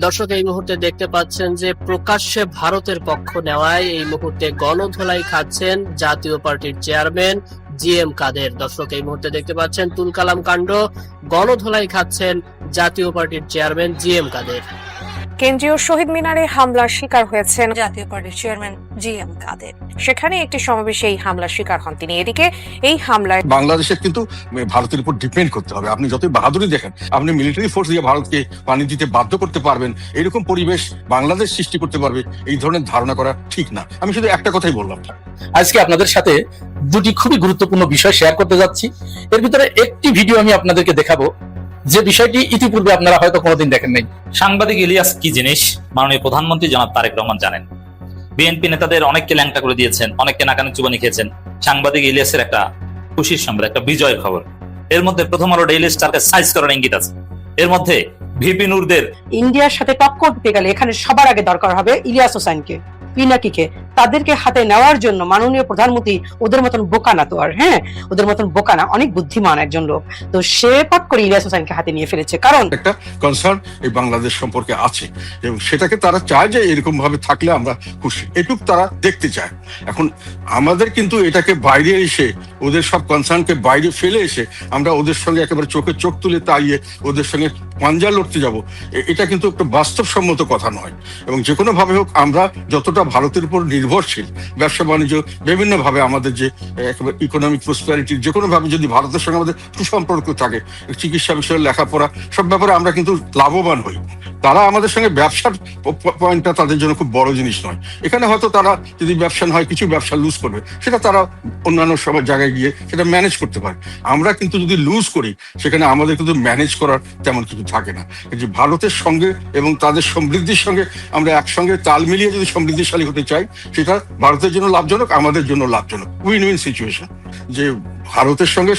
দর্শক এই মুহূর্তে দেখতে পাচ্ছেন যে প্রকাশ্যে ভারতের পক্ষ নেওয়ায় এই মুহূর্তে গণধোলাই খাচ্ছেন জাতীয় পার্টির চেয়ারম্যান জিএম কাদের। দর্শক এই মুহূর্তে দেখতে পাচ্ছেন তুলকালাম কাণ্ড, গণধোলাই খাচ্ছেন জাতীয় পার্টির চেয়ারম্যান জিএম কাদের। কেন্দ্রীয় শহীদ মিনারে হামলার শিকার হয়েছেন জাতীয় পার্টির চেয়ারম্যান জিএম কাদের। সেখানে একটি সমাবেশে এই হামলার শিকার হন তিনি। এদিকে এই হামলায় বাংলাদেশের কিন্তু ভারতের উপর ডিপেন্ড করতে হবে। আপনি যতই বাহাদুরি দেখেন, আপনি মিলিটারি ফোর্স দিয়ে ভারতকে পানি দিতে বাধ্য করতে পারবেন, এরকম পরিবেশ বাংলাদেশ সৃষ্টি করতে পারবে, এই ধরনের ধারণা করা ঠিক না। আমি শুধু একটা কথাই বললাম। আজকে আপনাদের সাথে দুটি খুবই গুরুত্বপূর্ণ বিষয় শেয়ার করতে যাচ্ছি। এর ভিতরে একটি ভিডিও আমি আপনাদেরকে দেখাবো, যে বিষয়টি ইতিপূর্বে আপনারা হয়তো কোনোদিন দেখেন নাই। সাংবাদিক ইলিয়াস কি জিনিস মাননীয় প্রধানমন্ত্রী জনাব তারেক রহমান জানেন। বিএনপি নেতাদের অনেককে ল্যাংটা করে দিয়েছেন, অনেককে নাকানি চুবানি খেয়েছেন। সাংবাদিক ইলিয়াসের একটা খুশির সংবাদ, একটা বিজয়ের খবর। এর মধ্যে প্রথম আলো ডেইলি স্টারকে সাইজ করার ইঙ্গিত আছে। এর মধ্যে ভিপি নূরদের ইন্ডিয়ার সাথে টক্কর দিতে গেলে এখানে সবার আগে দরকার হবে ইলিয়াস হোসাইনকে, পিনাকিকে। তাদেরকে হাতে নেওয়ার জন্য মাননীয় প্রধানমন্ত্রী ওদের মতন বোকা না, তো আর ওদের মতন বোকা না, অনেক বুদ্ধিমান একজন লোক। তো সে পট করে ইলিয়াস হোসাইনকে হাতে নিয়ে ফেলেছে, কারণ একটা কনসার্ন এই বাংলাদেশ সম্পর্কে আছে এবং সেটাকে তারা চায় যে এরকম ভাবে থাকলে আমরা খুশি, এটুক তারা দেখতে চায়। এখন আমাদের কিন্তু এটাকে বাইরে এসে, ওদের সব কনসার্নকে বাইরে ফেলে এসে আমরা ওদের সঙ্গে একেবারে চোখে চোখ তুলে তাড়িয়ে ওদের সঙ্গে পাঞ্জা লড়তে যাব, এটা কিন্তু একটা বাস্তবসম্মত কথা নয়। এবং যে কোনো ভাবে হোক আমরা যতটা ভারতের উপর নির্ভরশীল, ব্যবসা বাণিজ্য বিভিন্ন ভাবে আমাদের যে একেবারে ইকোনমিক প্রসপারিটির যে কোনো ভাবে যদি ভারতের সঙ্গে আমাদের সুসম্পর্ক থাকে, চিকিৎসা বিষয়ে লেখাপড়া সব ব্যাপারে আমরা কিন্তু লাভবান হই। তারা আমাদের সঙ্গে ব্যবসার পয়েন্টটা তাদের জন্য খুব বড় জিনিস নয়। এখানে হয়তো তারা যদি ব্যবসা হয়, কিছু ব্যবসা লুজ করবে, সেটা তারা অন্যান্য সব জায়গায় গিয়ে সেটা ম্যানেজ করতে পারে। আমরা কিন্তু যদি লুজ করি, সেখানে আমাদের কিন্তু ম্যানেজ করার তেমন কিছু থাকে না। যে ভারতের সঙ্গে এবং তাদের সমৃদ্ধির সঙ্গে আমরা একসঙ্গে তাল মিলিয়ে যদি সমৃদ্ধিশালী হতে চাই, সেটা ভারতের জন্য লাভজনক, আমাদের জন্য লাভজনক, উইন উইন সিচুয়েশন। যে ভারতের সঙ্গে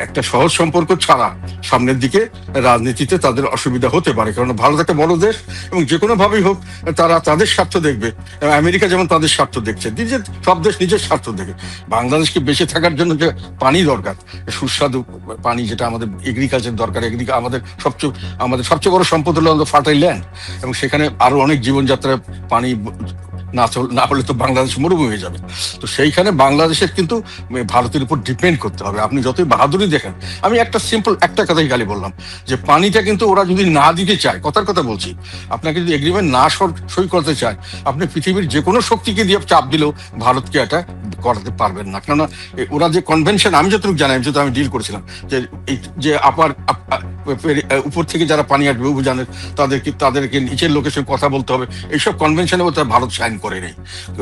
একটা সহজ সম্পর্ক ছাড়া সামনের দিকে রাজনীতিতে তাদের অসুবিধা হতে পারে, কারণ ভারত একটা বড় দেশ এবং যে কোনো ভাবেই হোক তারা তাদের স্বার্থ দেখবে। আমেরিকা যেমন তাদের স্বার্থ দেখছে, সব দেশ নিজের স্বার্থ দেখে। বাংলাদেশকে বেঁচে থাকার জন্য যে পানি দরকার, সুস্বাদু পানি, যেটা আমাদের এগ্রিকালচার দরকার, আমাদের সবচেয়ে বড় সম্পদ হলো আমাদের ফার্টাইল ল্যান্ড, এবং সেখানে আরো অনেক জীবনযাত্রায় পানি না হলে তো বাংলাদেশ মরুভূমি হয়ে যাবে। তো সেইখানে বাংলাদেশের কিন্তু ভারতের উপর ডিপেন্ড করতে হবে। আপনি যতই বাহাদুরি দেখেন, আমি একটা কথাই খালি বললাম যে পানিটা কিন্তু ওরা যদি না দিতে চায়, কথার কথা বলছি, আপনাকে যদি এগ্রিমেন্ট না সই করতে চায়, আপনি পৃথিবীর যে কোনো শক্তিকে দিয়ে চাপ দিলেও ভারতকে এটা করাতে পারবেন না। কেননা ওরা যে কনভেনশন, আমি যতটুকু জানি, যেহেতু আমি ডিল করেছিলাম, যে উপর থেকে যারা পানি আসবে অভিযানের, তাদেরকে নিচের লোকের সঙ্গে কথা বলতে হবে, এইসব কনভেনশনে ভারত সাইন করে নেই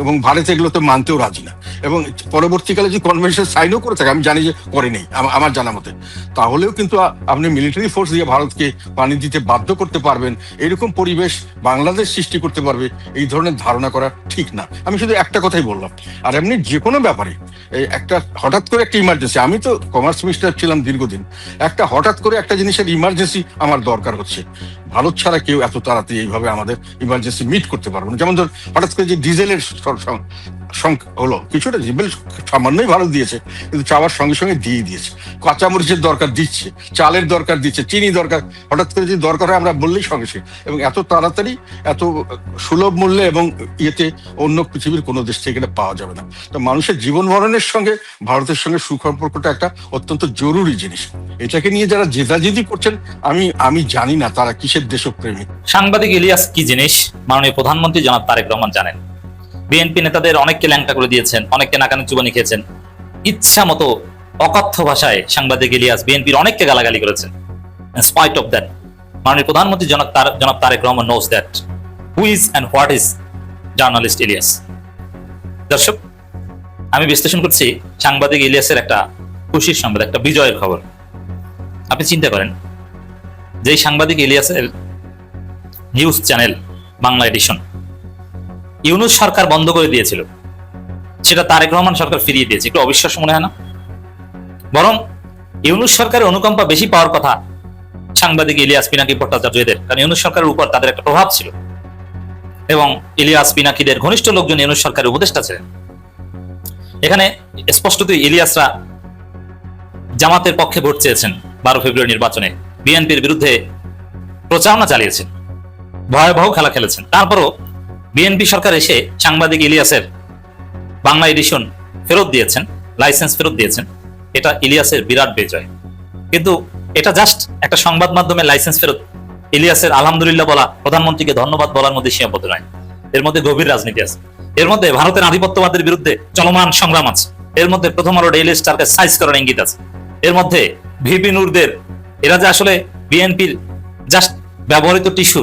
এবং ভারত এগুলো তো মানতেও রাজি না। এবং পরবর্তীকালে যে কনভেনশন সাইনও করে থাকে, আমি জানি যে করে নেই আমার জানা মতে, তাহলেও কিন্তু আপনি মিলিটারি ফোর্স দিয়ে ভারতকে পানি দিতে বাধ্য করতে পারবেন, এরকম পরিবেশ বাংলাদেশ সৃষ্টি করতে পারবে, এই ধরনের ধারণা করা ঠিক না। আমি শুধু একটা কথাই বললাম। আর এমনি যে কোনো ব্যাপারে একটা হঠাৎ করে একটা ইমার্জেন্সি, আমি তো কমার্স মিনিস্টার ছিলাম দীর্ঘদিন, একটা হঠাৎ করে একটা জিনিসের ইমার্জেন্সি আমার দরকার হচ্ছে, ভারত ছাড়া কেউ এত তাড়াতাড়ি এইভাবে আমাদের ইমার্জেন্সি মিট করতে পারবে না। যেমন ধর হঠাৎ করে যে ডিজেলের হলো, কিছুটা ডিজেল সামান্যই ভারত দিয়েছে, কিন্তু চাওয়ার সঙ্গে সঙ্গে দিয়ে দিয়েছে। কাঁচামরিচের দরকার দিচ্ছে, চালের দরকার দিচ্ছে, চিনি দরকার, হঠাৎ করে যদি দরকার হয় আমরা বললেই সঙ্গে সঙ্গে, এবং এত তাড়াতাড়ি এত সুলভ মূল্যে এবং ইয়েতে অন্য পৃথিবীর কোনো দেশ থেকে এটা পাওয়া যাবে না। তো মানুষের জীবন মরণের সঙ্গে ভারতের সঙ্গে সুসম্পর্কটা একটা অত্যন্ত জরুরি জিনিস। এটাকে নিয়ে যারা জেদাজেদি করছেন, আমি জানি না তারা কিসের দেশপ্রেমী। সাংবাদিক ইলিয়াস কি জিনিস মাননীয় প্রধানমন্ত্রী জনাব তারেক রহমান জানেন। বিএনপি নেতাদের অনেককে ল্যাংটা করে দিয়েছেন, অনেককে নাকানি চুবানি খেয়েছেন। ইচ্ছা মতো অকথ্য ভাষায় সাংবাদিক ইলিয়াস বিএনপির অনেককে গালাগালি করেছেন। In spite of that, মাননীয় প্রধানমন্ত্রী জনাব Tarique Rahman knows that who is and what is journalist Ilias. দর্শক, আমি বিশ্লেষণ করছি সাংবাদিক ইলিয়াসের একটা খুশির সংবাদ, একটা বিজয়ের খবর। আপনি চিন্তা করেন যে সাংবাদিক ইলিয়াসের news channel Bangla edition Yunus সরকার বন্ধ করে দিয়েছিল, সেটা তারেক রহমান সরকার ফিরিয়ে দিয়েছে। একটু অবিশ্বাস্য মনে হয় না? বরং ইউনূস সরকারের অনুকম্পা বেশি পাওয়ার কথা সাংবাদিক ইলিয়াস পিনাকি ভট্টাচার্যদের, কারণ ইউনূস সরকারের উপর তাদের একটা প্রভাব ছিল এবং ইলিয়াস পিনাকিদের ঘনিষ্ঠ লোকজন ইউনূস সরকারের উপদেষ্টা ছিলেন। এখানে স্পষ্টতই ইলিয়াসরা জামাতের পক্ষে ভোট চেয়েছেন 12 ফেব্রুয়ারি নির্বাচনে, বিএনপির বিরুদ্ধে প্রচারণা চালিয়েছেন। ভয়াবহ খেলা খেলেছেন। তারপরও বিএনপি সরকার এসে সাংবাদিক ইলিয়াসের বাংলা এডিশন ফেরত দিয়েছেন, লাইসেন্স ফেরত দিয়েছেন। এটা ইলিয়াসের বিরাট বিজয়। কিন্তু এটা জাস্ট একটা সংবাদ মাধ্যমে লাইসেন্স ফেরত, ইলিয়াসের আলহামদুলিল্লাহ বলা, প্রধানমন্ত্রীকে ধন্যবাদ বলার মধ্যে সীমাবদ্ধ নয়। এর মধ্যে গভীর রাজনীতি আছে, এর মধ্যে ভারতের আধিপত্যবাদের বিরুদ্ধে চলমান সংগ্রাম আছে, এর মধ্যে প্রথম আলো ডেইলি স্টারকে সাইজ করার ইঙ্গিত আছে, এর মধ্যে ভিপি নূরদের, এরা যে আসলে বিএনপির জাস্ট ব্যবহৃত টিস্যু,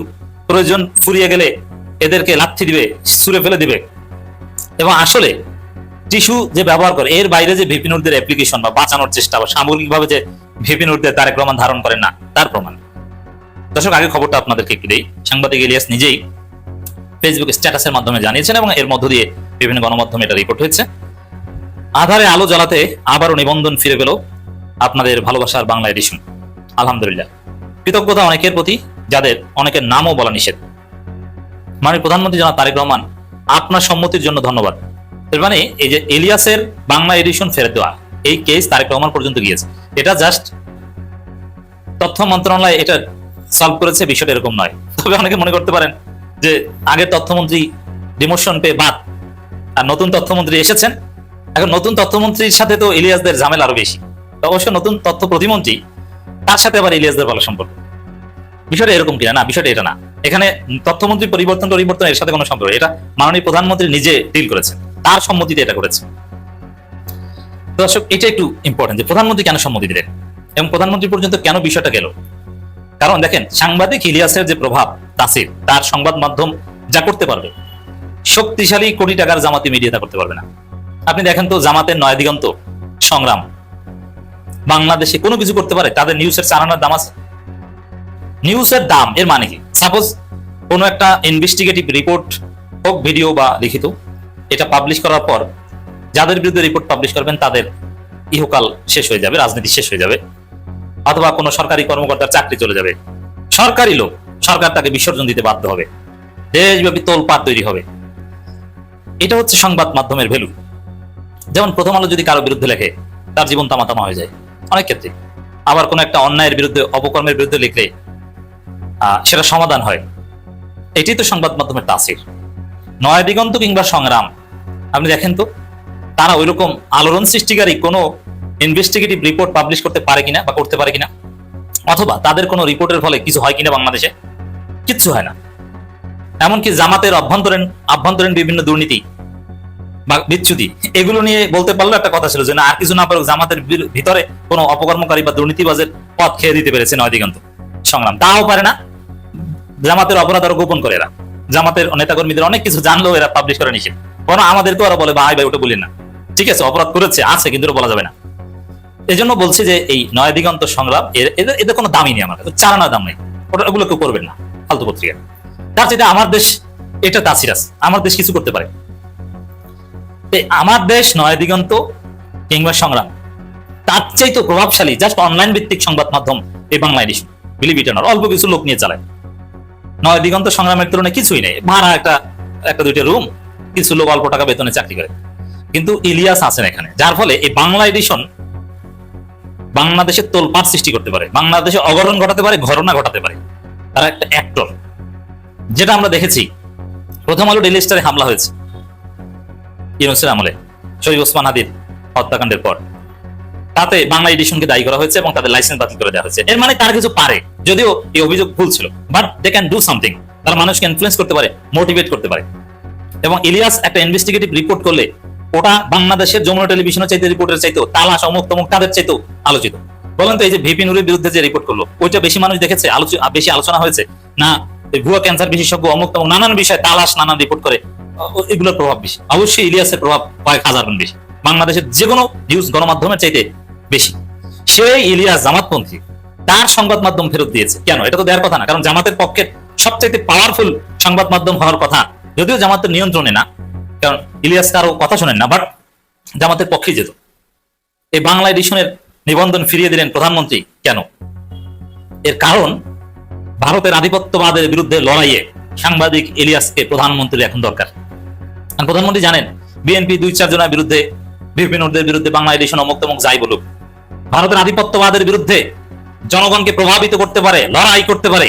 প্রয়োজন ফুরিয়ে গেলে এদেরকে লাথি দিবে, ছুঁড়ে ফেলে দিবে, এবং আসলে টিস্যু যে ব্যবহার করে এর বাইরে যে ভিপি নূরদের অ্যাপ্লিকেশন বা বাঁচানোর চেষ্টা বা সামগ্রিকভাবে যে ভিপি নূরদের তারেক রহমান ধারণ করেন না, তার প্রমাণ। দর্শক, আগে খবরটা আপনাদেরকে একটু দেই। সাংবাদিক ইলিয়াস নিজেই ফেসবুক স্ট্যাটাসের মাধ্যমে জানিয়েছেন এবং এর মধ্য দিয়ে বিভিন্ন গণমাধ্যমে এটা রিপোর্ট হয়েছে। আধারে আলো জ্বালাতে আবারও নিবন্ধন ফিরে পেল আপনাদের ভালোবাসার বাংলা এডিশন। আলহামদুলিল্লাহ, কৃতজ্ঞতা অনেকের প্রতি যাদের অনেকের নামও বলা নিষেধ। মাননীয় প্রধানমন্ত্রী জনাব তারেক রহমান, আপনার সম্মতির জন্য ধন্যবাদ। এর মানে এই যে ইলিয়াসের বাংলা এডিশন ফেরত দেওয়া, এই কেস তারেক রহমান পর্যন্ত গিয়েছে। এটা জাস্ট তথ্য মন্ত্রণালয় এটা সলভ করেছে, বিষয়টা এরকম নয়। তবে অনেকে মনে করতে পারেন যে আগের তথ্যমন্ত্রী ডিমোশন পেয়ে বাদ, আর নতুন তথ্যমন্ত্রী এসেছেন, এখন নতুন তথ্যমন্ত্রীর সাথে তো ইলিয়াসদের ঝামেলা আরো বেশি। অবশ্য নতুন তথ্য প্রতিমন্ত্রী, তার সাথে আবার ইলিয়াসদের ভালো সম্পর্ক। বিষয়টা এরকম কিনা? না, বিষয়টা এটা না। এখানে তথ্যমন্ত্রী পরিবর্তন এর সাথে কোনো সম্পর্ক, এটা মাননীয় প্রধানমন্ত্রী নিজে ডিল করেছেন, তার সম্মতিতে এটা করেছে। দর্শক, এটা একটু ইম্পর্টেন্ট যে প্রধানমন্ত্রী কেন সম্মতি দিলেন এবং প্রধানমন্ত্রী পর্যন্ত কেন বিষয়টা গেল। কারণ দেখেন, সাংবাদিক ইলিয়াসের যে প্রভাব তাসির, তার সংবাদ মাধ্যম যা করতে পারবে, শক্তিশালী কোটি টাকার জামাতি মিডিয়া তা করতে পারবে না। আপনি দেখেন তো, জামাতের নয় দিগন্ত সংগ্রাম বাংলাদেশে কোনো কিছু করতে পারে? তাদের নিউজের চালানোর দাম আছে। নিউজের দাম এর মানে কি? সাপোজ কোনো একটা ইনভেস্টিগেটিভ রিপোর্ট হোক, ভিডিও বা লিখিত, এটা পাবলিশ করার পর যাদের বিরুদ্ধে রিপোর্ট পাবলিশ করবেন তাদের ইহকাল শেষ হয়ে যাবে, রাজনীতি শেষ হয়ে যাবে, অথবা কোনো সরকারি কর্মকর্তার চাকরি চলে যাবে, সরকারি লোক, সরকার তাকে বিসর্জন দিতে বাধ্য হবে, দেশব্যাপী তোলপাড় তৈরি হবে। এটা হচ্ছে সংবাদ মাধ্যমের ভ্যালু। যেমন প্রথম আলো যদি কারো বিরুদ্ধে লেখে, তার জীবন তামাতামা হয়ে যায় অনেক ক্ষেত্রে। আবার কোনো একটা অন্যায়ের বিরুদ্ধে, অপকর্মের বিরুদ্ধে লিখলে সেটা সমাধান হয়। এটাই তো সংবাদ মাধ্যমের তাসির। নয় দিগন্ত কিংবা সংগ্রাম, আপনি দেখেন তো তারা ওইরকম আলোড়ন সৃষ্টিকারী কোনো ইনভেস্টিগেটিভ রিপোর্ট পাবলিশ করতে পারে কিনা বা করতে পারে কিনা, অথবা তাদের কোনো রিপোর্টের ফলে কিছু হয় কিনা বাংলাদেশে? কিচ্ছু হয় না। এমনকি জামাতের আভ্যন্তরীণ বিভিন্ন দুর্নীতি বা বিচ্যুতি, এগুলো নিয়ে বলতে পারলেও একটা কথা ছিল যে না, আর কিছু না পারুক, জামাতের ভিতরে কোনো অপকর্মকারী বা দুর্নীতিবাজের পথ খেয়ে দিতে পেরেছে নয় দিগন্ত সংগ্রাম। তাও পারে না। জামাতের অপরাধ আরো গোপন করে এরা। জামাতের নেতাকর্মীদের অনেক কিছু জানলেও এরা পাবলিশ করে নিষেধ। বরং আমাদেরকে ওরা বলে ভাই ওটা বলি না, ঠিক আছে অপরাধ করেছে আছে, কিন্তু বলা যাবে না। এই জন্য বলছি যে এই নয় দিগন্ত সংগ্রাম এদের কোনো দামই নেই, আমার কাছে চারানা দাম নেই। ওগুলো কেউ করবেন না, ফালতু পত্রিকা। তার যেটা আমার দেশ, এটা তাসিরাস, আমার দেশ কিছু করতে পারে। আমার দেশ নয় দিগন্ত কিংবা সংগ্রাম, তার চাইতে প্রভাবশালী জাস্ট অনলাইন ভিত্তিক সংবাদ মাধ্যম এই Bangla edition. Believe it or not, অল্প কিছু লোক নিয়ে চালায়। নয় দিগন্ত সংগ্রামের তুলনায় কিছুই নেই, ভাড়া একটা দুইটা রুম, কিছু লোক অল্প টাকা বেতনে চাকরি করে। কিন্তু ইলিয়াস আছেন এখানে, যার ফলে এই বাংলা এডিশন বাংলাদেশের তোলপাড় সৃষ্টি করতে পারে, বাংলাদেশে অঘটন ঘটাতে পারে, ঘটনা ঘটাতে পারে। তারা একটা অ্যাক্টর, যেটা আমরা দেখেছি প্রথম আলো ডেইলি স্টারে হামলা হয়েছে ইউনূসের আমলে, শরীফ ওসমান হাদির হত্যাকাণ্ডের পর। তাতে বাংলা এডিশনকে দায়ী করা হয়েছে এবং তাদের লাইসেন্স বাতিল করে দেওয়া হয়েছে। এর মানে তারা কিছু পারে, যদিও এই অভিযোগ ভুল ছিল, but they can do something. তারা মানুষকে ইনফ্লুয়েন্স করতে পারে, মোটিভেট করতে পারে। এবং ইলিয়াস একটা ইনভেস্টিগেটিভ রিপোর্ট করলে ওটা বাংলাদেশের যমুনা টেলিভিশনের চাইতে, রিপোর্টের চাইতেও, তালাশ অমুক তমুক তাদের চাইতেও আলোচিত। বলেন তো, এই যে ভিপি নূরের বিরুদ্ধে যে রিপোর্ট করলো, ওইটা বেশি মানুষ দেখেছে, বেশি আলোচনা হয়েছে না? ভুয়া ক্যান্সার বিশেষজ্ঞ অমুক তমুক নানান বিষয় তালাশ নানান রিপোর্ট করে, এগুলোর প্রভাব বেশি। অবশ্যই ইলিয়াসের প্রভাব কয়েক হাজার গুণ বেশি, বাংলাদেশের যে কোনো নিউজ গণমাধ্যমের চাইতে বেশি। সেই ইলিয়াস জামাতপন্থী, তার সংবাদ মাধ্যম ফেরত দিয়েছে কেন? এটা তো দেওয়ার কথা না, কারণ জামাতের পক্ষে সবচাইতে পাওয়ারফুল সংবাদ মাধ্যম হওয়ার কথা, যদিও জামাতের নিয়ন্ত্রণে না, কারণ ইলিয়াস কারো কথা শোনেন না, বাট জামাতের পক্ষেই যেত। এই বাংলা এডিশনের নিবন্ধন ফিরিয়ে দিলেন প্রধানমন্ত্রী কেন? এর কারণ ভারতের আধিপত্যবাদের বিরুদ্ধে লড়াইয়ে সাংবাদিক ইলিয়াসকে প্রধানমন্ত্রী এখন দরকার। আর প্রধানমন্ত্রী জানেন, বিএনপি 2-4 জনের বিরুদ্ধে, বিভিন্নদের বিরুদ্ধে বাংলা এডিশন অমুক তমুক যাই বলুক, ভারতের আধিপত্যবাদের বিরুদ্ধে জনগণকে প্রভাবিত করতে পারে, লড়াই করতে পারে,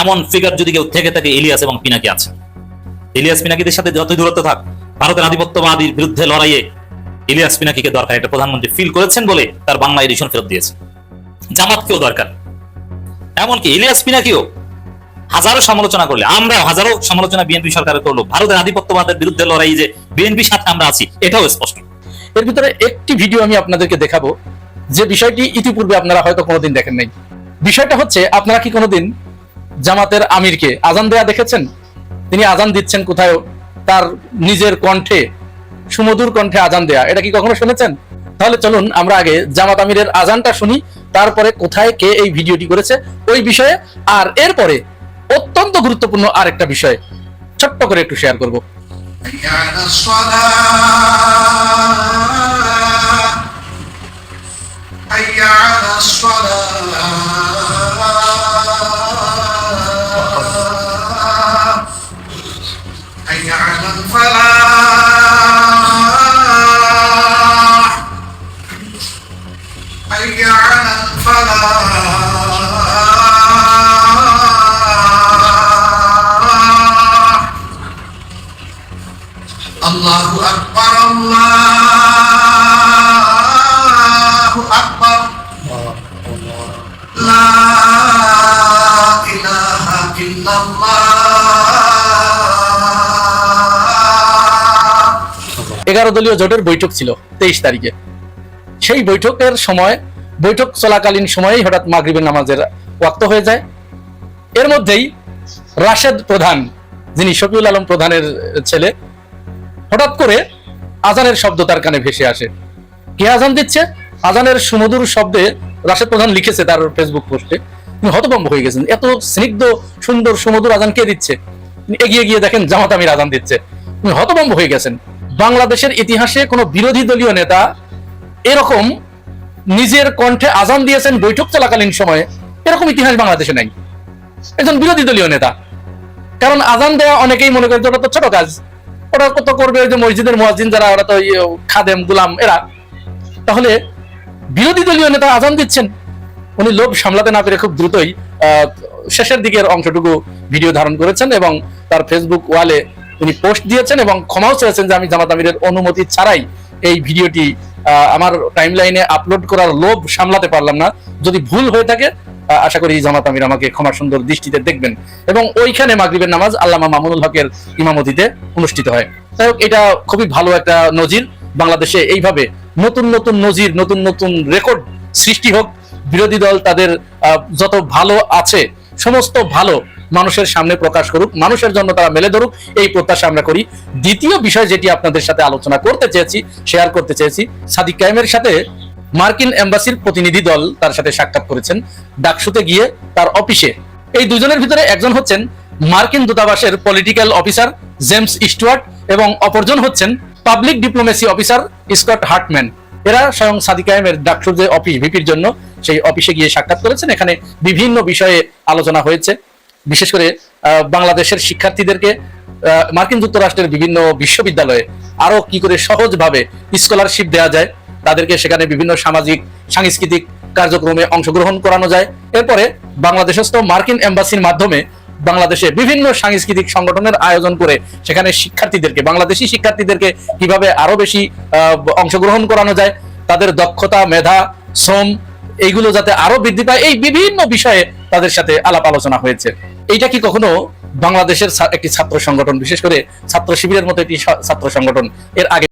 এমন ফিগার যদি কেউ থেকে থাকে ইলিয়াস এবং পিনাকি আছে। ইলিয়াস পিনাকিদের সাথে যতই দূরত্ব থাক, ভারতের আধিপত্যবাদীর বিরুদ্ধে লড়াইয়ে ইলিয়াস পিনাকিকে দরকার, এটা প্রধানমন্ত্রী ফিল করেছেন বলে তার বাংলা এডিশন ফেরত দিয়েছে। জামাতকেও দরকার, এমনকি ইলিয়াস পিনাকিও হাজারো সমালোচনা করলে, আমরা হাজারো সমালোচনা বিএনপি সরকারের করলো, ভারতের আধিপত্যবাদের বিরুদ্ধে লড়াই যে বিএনপির সাথে আমরা আছি এটাও স্পষ্ট। এর ভিতরে একটি ভিডিও আমি আপনাদেরকে দেখাবো, যে বিষয়টি ইতিপূর্বে আপনারা হয়তো কোনোদিন দেখেন নাই। বিষয়টা হচ্ছে, আপনারা কি কোনোদিন জামাতের আমিরকে আজান দেয়া দেখেছেন? তিনি আজান দিচ্ছেন কোথায়, তার নিজের কণ্ঠে, সুমধুর কণ্ঠে আজান দেয়া, এটা কি কখনো শুনেছেন? তাহলে চলুন আমরা আগে জামাত আমিরের আজানটা শুনি, তারপরে কোথায় কে এই ভিডিওটি করেছে ওই বিষয়ে, আর এরপরে অত্যন্ত গুরুত্বপূর্ণ আরেকটা বিষয় ছোট্ট করে একটু শেয়ার করব। Allahu Akbar, Allahu Akbar, La ilaha illallah। 11 দলীয় জোটের বৈঠক ছিল 23 তারিখে। সেই বৈঠকের সময়, বৈঠক চলাকালীন সময়েই হঠাৎ মাগরিবের নামাজের ওয়াক্ত হয়ে যায়। এর মধ্যেই রাশেদ প্রধান, যিনি শফিউল আলম প্রধানের ছেলে, হঠাৎ করে আজানের শব্দ তার কানে ভেসে আসে। কে আজান দিচ্ছে? আজানের সুমধুর শব্দে রাশেদ প্রধান লিখেছে তার ফেসবুক পোস্টে, তিনি হতভম্ব হয়ে গেছেন, এত স্নিগ্ধ সুন্দর সুমধুর আজান কে দিচ্ছে? তিনি এগিয়ে গিয়ে দেখেন জামাত আমির আজান দিচ্ছে, তিনি হতভম্ব হয়ে গেছেন। বাংলাদেশের ইতিহাসে কোনো বিরোধী দলীয় নেতা এরকম নিজের কণ্ঠে আজান দিয়েছেন বৈঠক চলাকালীন সময়ে, এরকম ইতিহাস বাংলাদেশে নাই। একজন বিরোধী দলীয় নেতা, কারণ আজান দেওয়া অনেকেই মনে করে ওটা তো ছোট কাজ, ওরা কত করবে, ওই যে মসজিদের মুয়াজ্জিন যারা, ওরা তো খাদেম গুলাম এরা। তাহলে বিরোধী দলীয় নেতা আজান দিচ্ছেন, উনি লোভ সামলাতে না পেরে খুব দ্রুতই শেষের দিকের অংশটুকু ভিডিও ধারণ করেছেন এবং তার ফেসবুক ওয়ালে তিনি পোস্ট দিয়েছেন এবং ক্ষমাও চেয়েছেন যে আমি জামাত আমিরের অনুমতি ছাড়াই এই ভিডিওটি আমার টাইমলাইনে আপলোড করার লোভ সামলাতে পারলাম না, যদি ভুল হয়ে থাকে আশা করি জামাত আমির আমাকে ক্ষমা সুন্দর দৃষ্টিতে দেখবেন। এবং ওইখানে মাগরিবের নামাজ আল্লামা মামুনুল হকের ইমামতিতে অনুষ্ঠিত হয়। তাই হোক, এটা খুবই ভালো একটা নজির। বাংলাদেশে এইভাবে নতুন নতুন নজির, নতুন নতুন রেকর্ড সৃষ্টি হোক। বিরোধী দল তাদের যত ভালো আছে সমস্ত ভালো মানুষের সামনে প্রকাশ করুক, মানুষের জন্য তারা মেলে ধরুক, এই প্রত্যাশা আমরা করি। দ্বিতীয় বিষয় যেটি আপনাদের সাথে আলোচনা করতে চেয়েছি, শেয়ার করতে চেয়েছি, সাদিক কায়েমের সাথে মার্কিন এম্বাসির প্রতিনিধি দল তার সাথে সাক্ষাৎ করেছেন ডাকসুতে গিয়ে তার অফিসে। এই দুজনের ভিতরে একজন হচ্ছেন মার্কিন দূতাবাসের পলিটিক্যাল অফিসার জেমস স্টুয়ার্ট এবং অপরজন হচ্ছেন পাবলিক ডিপ্লোমেসি অফিসার স্কট হার্টম্যান। এরা স্বয়ং সাদিক কায়েমের ডাকসুর যে অফিস, ভিপির জন্য সেই অফিসে গিয়ে সাক্ষাৎ করেছেন। এখানে বিভিন্ন বিষয়ে আলোচনা হয়েছে, বিশেষ করে বাংলাদেশের শিক্ষার্থীদেরকে মার্কিন যুক্তরাষ্ট্রের বিভিন্ন বিশ্ববিদ্যালয়ে আরো কি করে সহজভাবে স্কলারশিপ দেওয়া যায়, তাদেরকে সেখানে বিভিন্ন সামাজিক সাংস্কৃতিক কার্যক্রমে অংশগ্রহণ করানো যায়। এরপরে বাংলাদেশস্থ মার্কিন এম্বাসির মাধ্যমে বাংলাদেশে বিভিন্ন সাংস্কৃতিক সংগঠনের আয়োজন করে সেখানে শিক্ষার্থীদেরকে, বাংলাদেশি শিক্ষার্থীদেরকে কিভাবে আরো বেশি অংশগ্রহণ করানো যায়, তাদের দক্ষতা, মেধা, শ্রম এইগুলো যাতে আরো বৃদ্ধি পায়, এই বিভিন্ন বিষয়ে তাদের সাথে আলাপ আলোচনা হয়েছে। এইটা কি কখনো বাংলাদেশের একটি ছাত্র সংগঠন, বিশেষ করে ছাত্র শিবিরের মতো একটি ছাত্র সংগঠন এর আগে